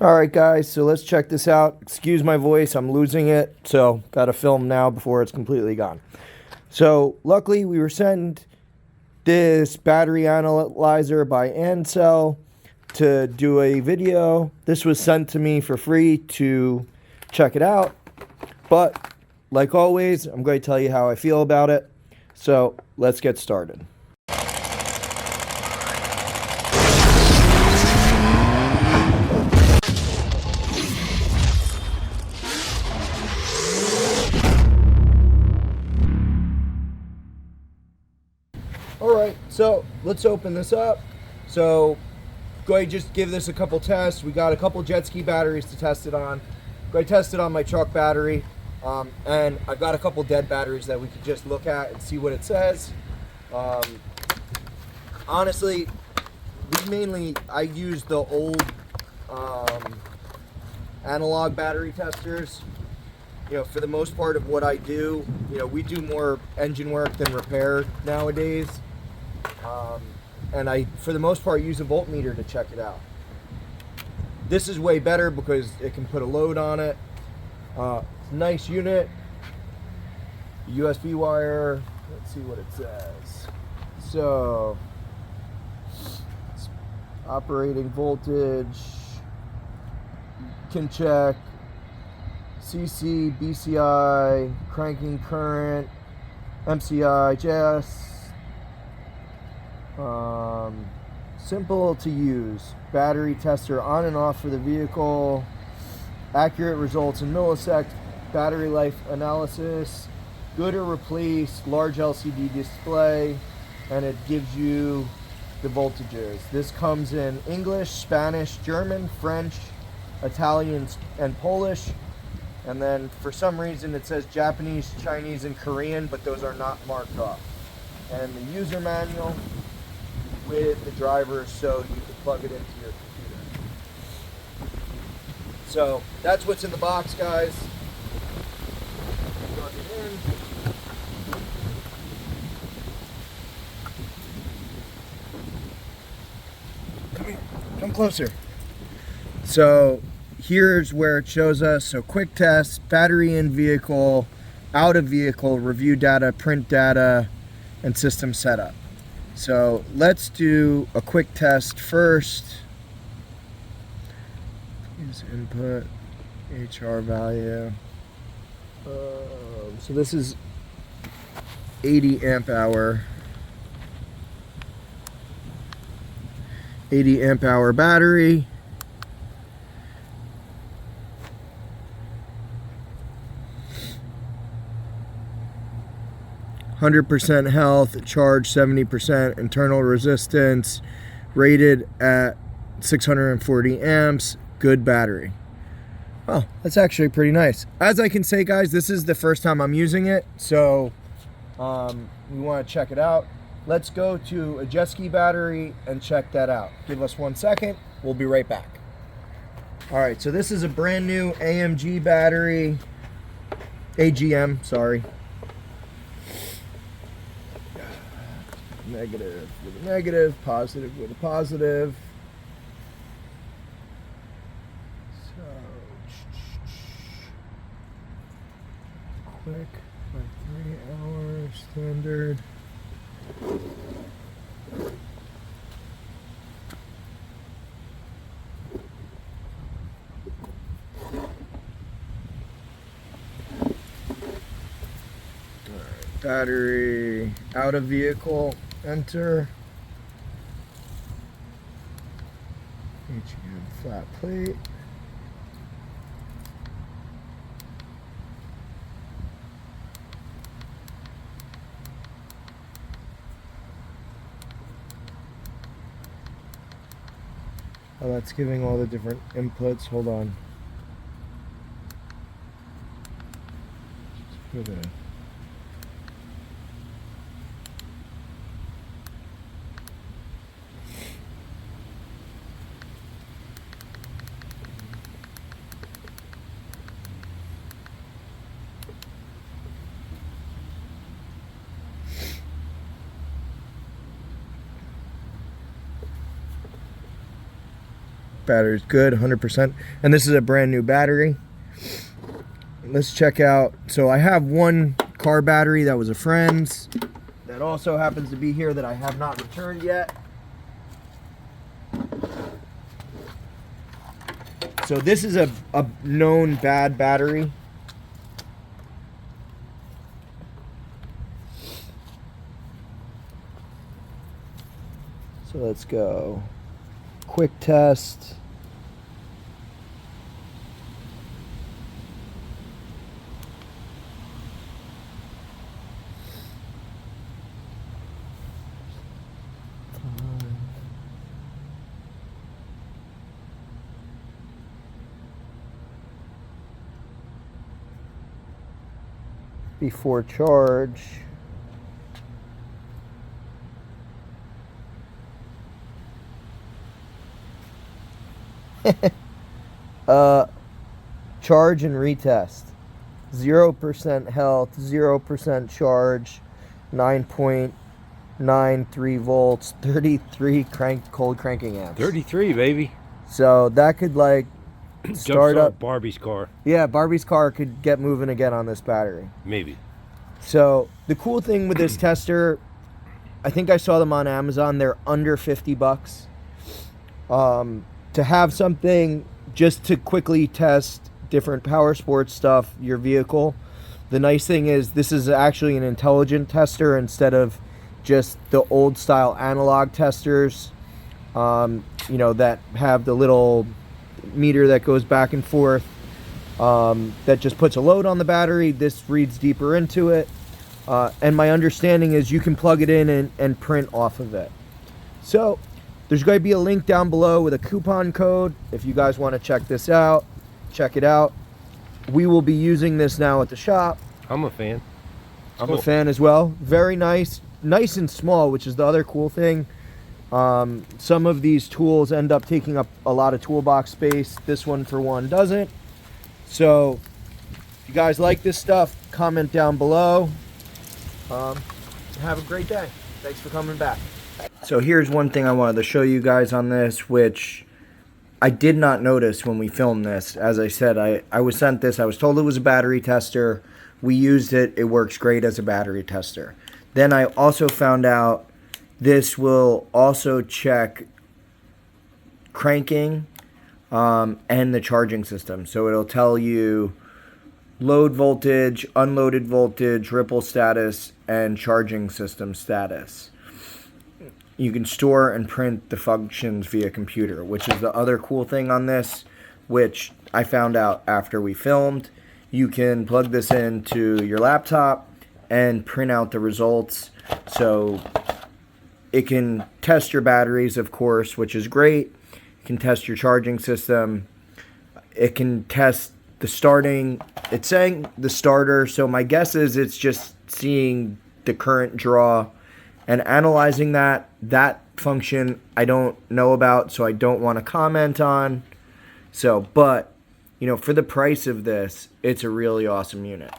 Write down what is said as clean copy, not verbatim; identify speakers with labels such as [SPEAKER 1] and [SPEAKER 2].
[SPEAKER 1] Alright guys, so let's check this out. Excuse my voice, I'm losing it, so gotta film now before it's completely gone. So luckily we were sent this battery analyzer by Ancel to do a video. This was sent to me for free to check it out, but like always, I'm going to tell you how I feel about it. So let's get started. Alright, so let's open this up. So go ahead and just give this a couple tests. We got a couple jet ski batteries to test it on. Go ahead and test it on my truck battery. And I've got a couple dead batteries that we could just look at and see what it says. Honestly, I use the old analog battery testers. You know, for the most part of what I do, you know, we do more engine work than repair nowadays. And I, for the most part, use a voltmeter to check it out. This is way better because it can put a load on it. Nice unit. USB wire. Let's see what it says. So, operating voltage. Can check CC, BCI, cranking current, MCI, JS. Simple to use. Battery tester on and off for the vehicle. Accurate results in milliseconds. Battery life analysis. Good or replace. Large LCD display. And it gives you the voltages. This comes in English, Spanish, German, French, Italian, and Polish. And then for some reason it says Japanese, Chinese, and Korean, but those are not marked off. And the user manual with the drivers so you can plug it into your computer. So that's what's in the box, guys. Plug it in. Come here, come closer. So here's where it shows us. So quick test, battery in vehicle, out of vehicle, review data, print data, and system setup. So let's do a quick test first. Use input, HR value. So this is 80 amp hour. 80 amp hour battery. %, health, charge 70%, internal resistance, rated at 640 amps, good battery. Well, that's actually pretty nice. As I can say, guys, this is the first time I'm using it, so we want to check it out. Let's go to a jet ski battery and check that out. Give us 1 second. We'll be right back. All right, so this is a brand new AMG battery, AGM, sorry. Negative with a negative, positive with a positive. So, quick, like 3 hours, standard. Alright, battery out of vehicle. Enter. HM flat plate. Oh, that's giving all the different inputs. Hold on. Just put a Battery's good, 100%. And this is a brand new battery. Let's check out. So I have one car battery that was a friend's that also happens to be here that I have not returned yet. So this is a known bad battery. So let's go. Quick test. Before charge. Charge and retest. 0% health, 0% charge, 9.93 volts, 33 cold cranking amps.
[SPEAKER 2] 33, baby.
[SPEAKER 1] So that could like start up
[SPEAKER 2] Barbie's car.
[SPEAKER 1] Yeah, Barbie's car could get moving again on this battery.
[SPEAKER 2] Maybe.
[SPEAKER 1] So the cool thing with this tester, I think I saw them on Amazon. They're under 50 bucks. To have something just to quickly test different power sports stuff, your vehicle. The nice thing is this is actually an intelligent tester instead of just the old style analog testers, you know, that have the little meter that goes back and forth, that just puts a load on the battery. This reads deeper into it. And my understanding is you can plug it in and print off of it. So there's going to be a link down below with a coupon code if you guys want to check this out. Check it out. We will be using this now at the shop.
[SPEAKER 2] I'm a fan.
[SPEAKER 1] I'm a fan as well. Very nice. Nice and small, which is the other cool thing. Some of these tools end up taking up a lot of toolbox space. This one, for one, doesn't. So if you guys like this stuff, comment down below. Have a great day. Thanks for coming back. So here's one thing I wanted to show you guys on this, which I did not notice when we filmed this. As I said, I was sent this. I was told it was a battery tester. We used it. It works great as a battery tester. Then I also found out this will also check cranking and the charging system. So it'll tell you load voltage, unloaded voltage, ripple status, and charging system status. You can store and print the functions via computer, which is the other cool thing on this, which I found out after we filmed. You can plug this into your laptop and print out the results. So it can test your batteries, of course, which is great. It can test your charging system. It can test the starting. It's saying the starter, so my guess is it's just seeing the current draw and analyzing that. That function I don't know about, so I don't want to comment on. So, but, you know, for the price of this, it's a really awesome unit.